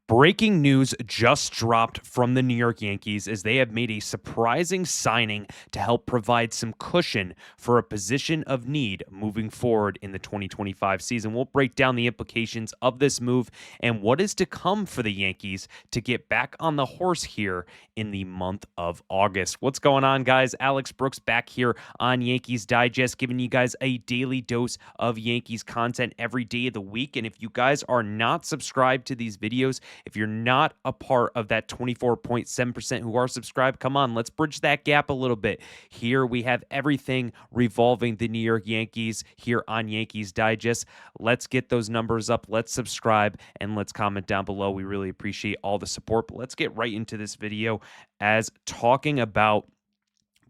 Breaking news just dropped from the New York Yankees as they have made a surprising signing to help provide some cushion for a position of need moving forward in the 2025 season. We'll break down the implications of this move and what is to come for the Yankees to get back on the horse here in the month of August. What's going on, guys? Alex Brooks back here on Yankees Digest, giving you guys a daily dose of Yankees content every day of the week. And if you guys are not subscribed to these videos, if you're not a part of that 24.7% who are subscribed, come on, let's bridge that gap a little bit. Here we have everything revolving the New York Yankees here on Yankees Digest. Let's get those numbers up. Let's subscribe and let's comment down below. We really appreciate all the support. But let's get right into this video as talking about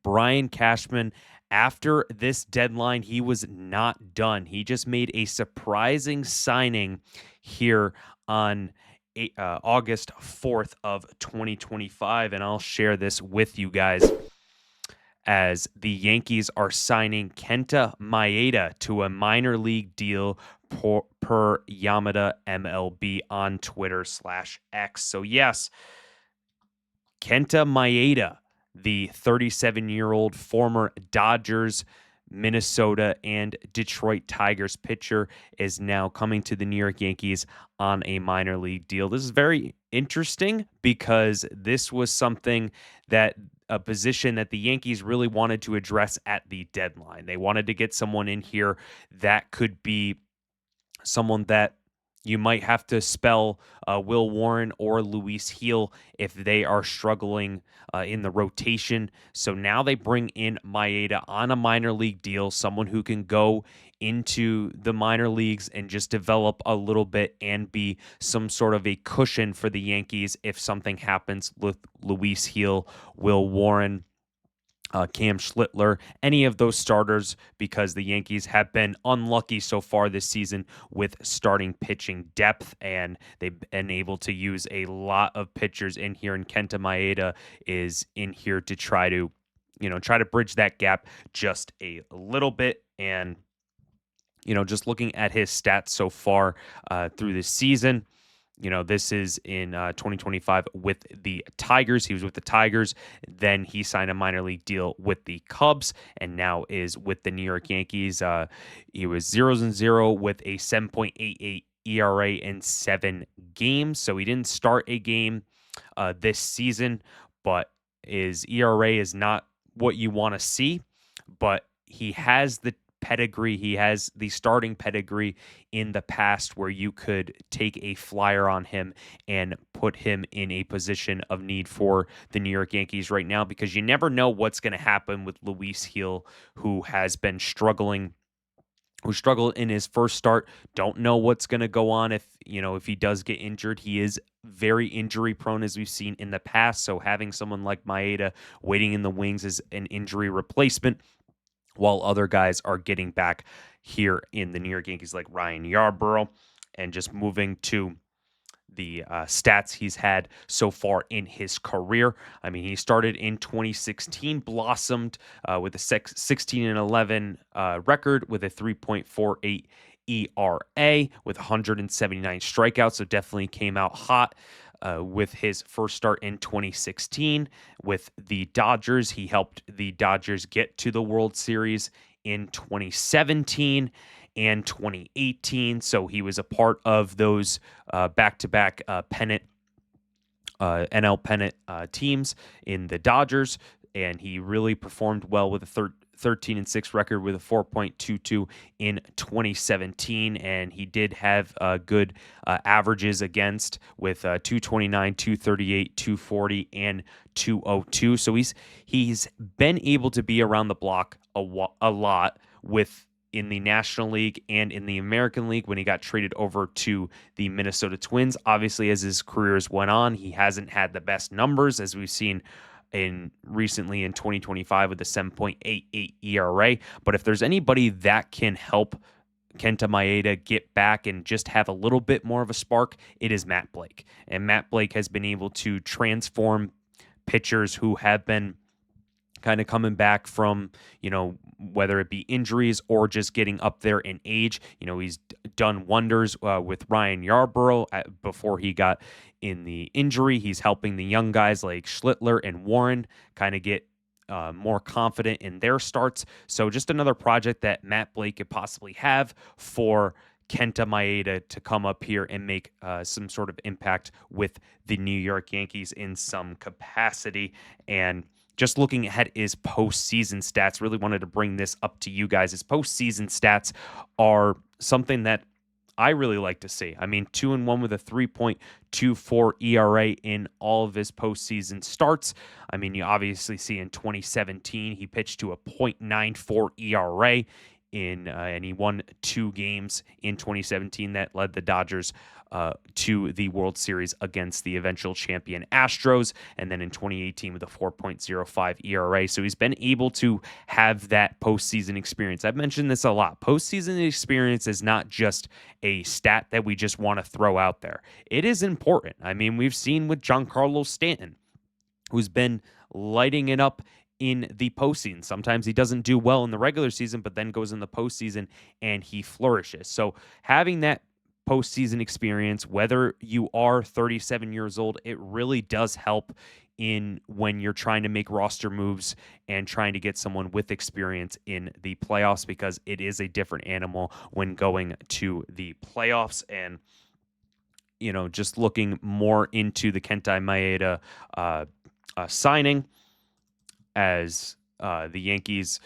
Brian Cashman. After this deadline, he was not done. He just made a surprising signing here on August 4th of 2025, and I'll share this with you guys as the Yankees are signing Kenta Maeda to a minor league deal per Yamada MLB on Twitter/X. So yes, Kenta Maeda, the 37-year-old former Dodgers, Minnesota, and Detroit Tigers pitcher, is now coming to the New York Yankees on a minor league deal. This is very interesting because this was something that a position that the Yankees really wanted to address at the deadline. They wanted to get someone in here that could be someone that you might have to spell Will Warren or Luis Heel if they are struggling in the rotation. So now they bring in Maeda on a minor league deal, someone who can go into the minor leagues and just develop a little bit and be some sort of a cushion for the Yankees if something happens with Luis Heel, Will Warren, Cam Schlittler, any of those starters, because the Yankees have been unlucky so far this season with starting pitching depth, and they've been able to use a lot of pitchers in here, and Kenta Maeda is in here to try to bridge that gap just a little bit. And, just looking at his stats so far through this season, this is in 2025 with the Tigers. He was with the Tigers. Then he signed a minor league deal with the Cubs and now is with the New York Yankees. He was 0-0 with a 7.88 ERA in 7 games. So he didn't start a game this season, but his ERA is not what you want to see. But he has the pedigree. He has the starting pedigree in the past where you could take a flyer on him and put him in a position of need for the New York Yankees right now, because you never know what's going to happen with Luis Heel, who has been struggling, who struggled in his first start. Don't know what's going to go on if he does get injured. He is very injury prone, as we've seen in the past. So having someone like Maeda waiting in the wings as an injury replacement while other guys are getting back here in the New York Yankees, like Ryan Yarbrough. And just moving to the stats he's had so far in his career. I mean, he started in 2016, blossomed with a 16-11 record with a 3.48 ERA with 179 strikeouts, so definitely came out hot. With his first start in 2016 with the Dodgers. He helped the Dodgers get to the World Series in 2017 and 2018. So he was a part of those back-to-back pennant, NL pennant teams in the Dodgers, and he really performed well with a 13-6 record with a 4.22 in 2017, and he did have good averages against with 229, 238, 240, and 202. So he's been able to be around the block a lot in the National League and in the American League when he got traded over to the Minnesota Twins. Obviously, as his careers went on, he hasn't had the best numbers, as we've seen recently in 2025 with a 7.88 ERA. But if there's anybody that can help Kenta Maeda get back and just have a little bit more of a spark, it is Matt Blake. And Matt Blake has been able to transform pitchers who have been kind of coming back from, whether it be injuries or just getting up there in age. He's done wonders with Ryan Yarbrough before he got in the injury. He's helping the young guys like Schlittler and Warren kind of get more confident in their starts. So just another project that Matt Blake could possibly have for Kenta Maeda to come up here and make some sort of impact with the New York Yankees in some capacity. And just looking at his postseason stats, really wanted to bring this up to you guys. His postseason stats are something that I really like to see. I mean, 2-1 with a 3.24 ERA in all of his postseason starts. I mean, you obviously see in 2017, he pitched to a .94 ERA and he won 2 games in 2017 that led the Dodgers to the World Series against the eventual champion Astros, and then in 2018 with a 4.05 ERA. So he's been able to have that postseason experience. I've mentioned this a lot. Postseason experience is not just a stat that we just want to throw out there. It is important. I mean, we've seen with Giancarlo Stanton, who's been lighting it up in the postseason. Sometimes he doesn't do well in the regular season, but then goes in the postseason and he flourishes. So having that postseason experience, whether you are 37 years old, it really does help in when you're trying to make roster moves and trying to get someone with experience in the playoffs, because it is a different animal when going to the playoffs. And just looking more into the Kenta Maeda signing, as the Yankees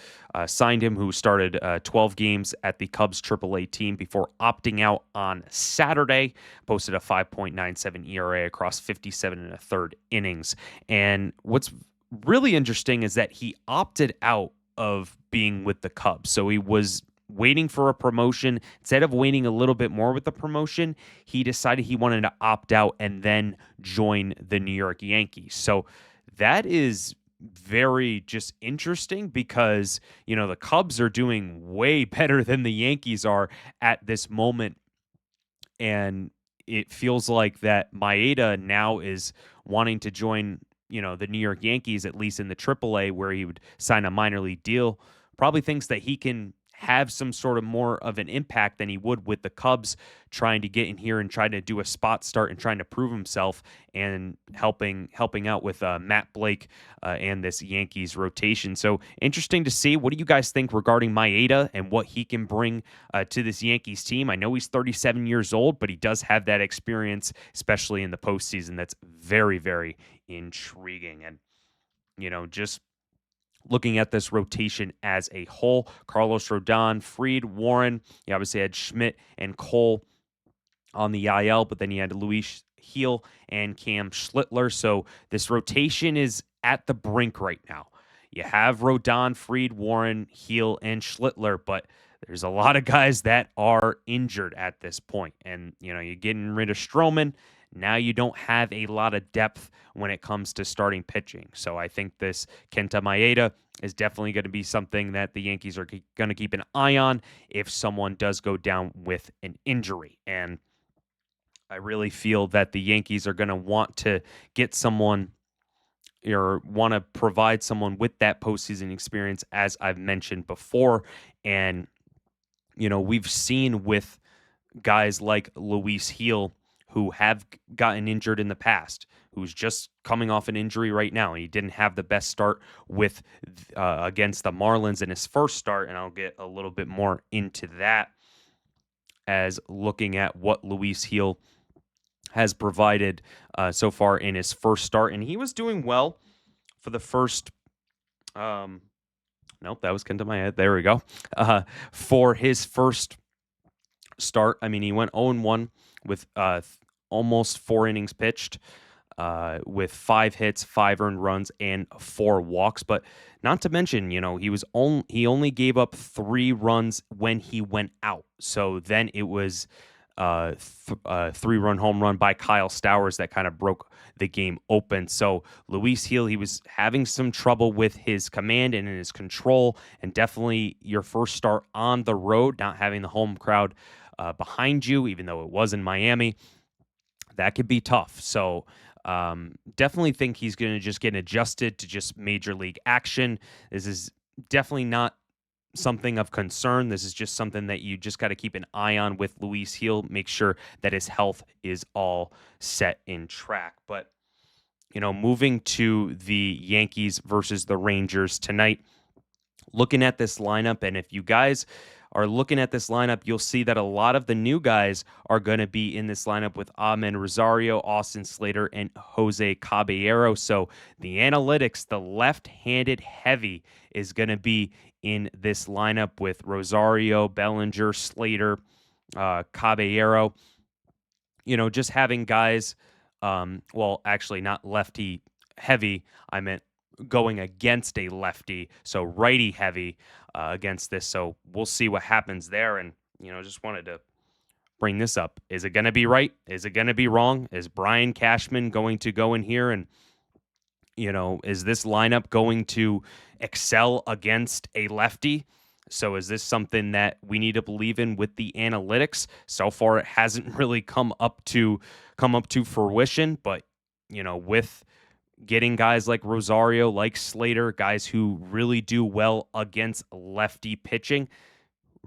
signed him, who started 12 games at the Cubs AAA team before opting out on Saturday, posted a 5.97 ERA across 57 and a third innings. And what's really interesting is that he opted out of being with the Cubs. So he was waiting for a promotion. Instead of waiting a little bit more with the promotion, he decided he wanted to opt out and then join the New York Yankees. So that is very just interesting, because the Cubs are doing way better than the Yankees are at this moment, and it feels like that Maeda now is wanting to join the New York Yankees, at least in the AAA, where he would sign a minor league deal. Probably thinks that he can have some sort of more of an impact than he would with the Cubs, trying to get in here and trying to do a spot start and trying to prove himself, and helping out with Matt Blake and this Yankees rotation. So interesting to see. What do you guys think regarding Maeda and what he can bring to this Yankees team? I know he's 37 years old, but he does have that experience, especially in the postseason. That's very, very intriguing. And just looking at this rotation as a whole, Carlos Rodon, Fried, Warren. You obviously had Schmidt and Cole on the IL, but then you had Luis Heel and Cam Schlittler. So this rotation is at the brink right now. You have Rodon, Fried, Warren, Heel, and Schlittler, but there's a lot of guys that are injured at this point. And, you're getting rid of Stroman. Now you don't have a lot of depth when it comes to starting pitching. So I think this Kenta Maeda is definitely going to be something that the Yankees are going to keep an eye on if someone does go down with an injury. And I really feel that the Yankees are going to want to get someone, or want to provide someone with that postseason experience, as I've mentioned before. And, we've seen with guys like Luis Heel, who have gotten injured in the past, who's just coming off an injury right now. He didn't have the best start with against the Marlins in his first start, and I'll get a little bit more into that, as looking at what Luis Heel has provided so far in his first start. And he was doing well for the first nope, that was Kenta Maeda. There we go. For his first start, I mean, he went 0-1 with almost 4 innings pitched, with 5 hits, 5 earned runs, and 4 walks. But not to mention, he only gave up 3 runs when he went out. So then it was a 3-run home run by Kyle Stowers that kind of broke the game open. So Luis Heel, he was having some trouble with his command and in his control, and definitely your first start on the road, not having the home crowd behind you, even though it was in Miami, that could be tough. So Definitely think he's going to just get adjusted to just major league action. This is definitely not something of concern. This is just something that you just got to keep an eye on with Luis Heel. Make sure that his health is all set in track. But, moving to the Yankees versus the Rangers tonight, looking at this lineup, and if you guys are looking at this lineup, you'll see that a lot of the new guys are going to be in this lineup with Amen Rosario, Austin Slater, and Jose Caballero. So the analytics, the left-handed heavy, is going to be in this lineup with Rosario, Bellinger, Slater, Caballero. Just having guys, well, actually not lefty heavy. I meant going against a lefty, so righty heavy against this. So we'll see what happens there. And, just wanted to bring this up. Is it going to be right? Is it going to be wrong? Is Brian Cashman going to go in here and, is this lineup going to excel against a lefty? So is this something that we need to believe in with the analytics? So far, it hasn't really come up to fruition, but with getting guys like Rosario, like Slater, guys who really do well against lefty pitching,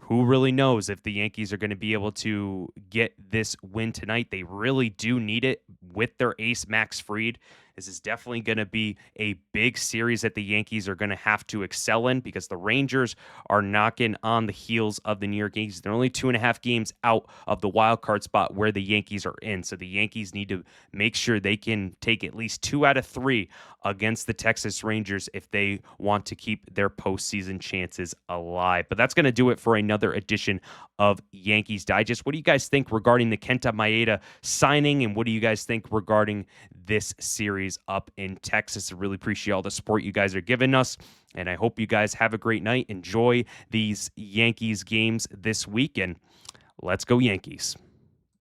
who really knows if the Yankees are going to be able to get this win tonight? They really do need it with their ace, Max Fried. This is definitely going to be a big series that the Yankees are going to have to excel in, because the Rangers are knocking on the heels of the New York Yankees. They're only 2.5 games out of the wild card spot where the Yankees are in. So the Yankees need to make sure they can take at least 2 out of 3 against the Texas Rangers if they want to keep their postseason chances alive. But that's going to do it for another edition of Yankees Digest. What do you guys think regarding the Kenta Maeda signing, and what do you guys think regarding this series up in Texas? I really appreciate all the support you guys are giving us, and I hope you guys have a great night. Enjoy these Yankees games this week, and let's go Yankees.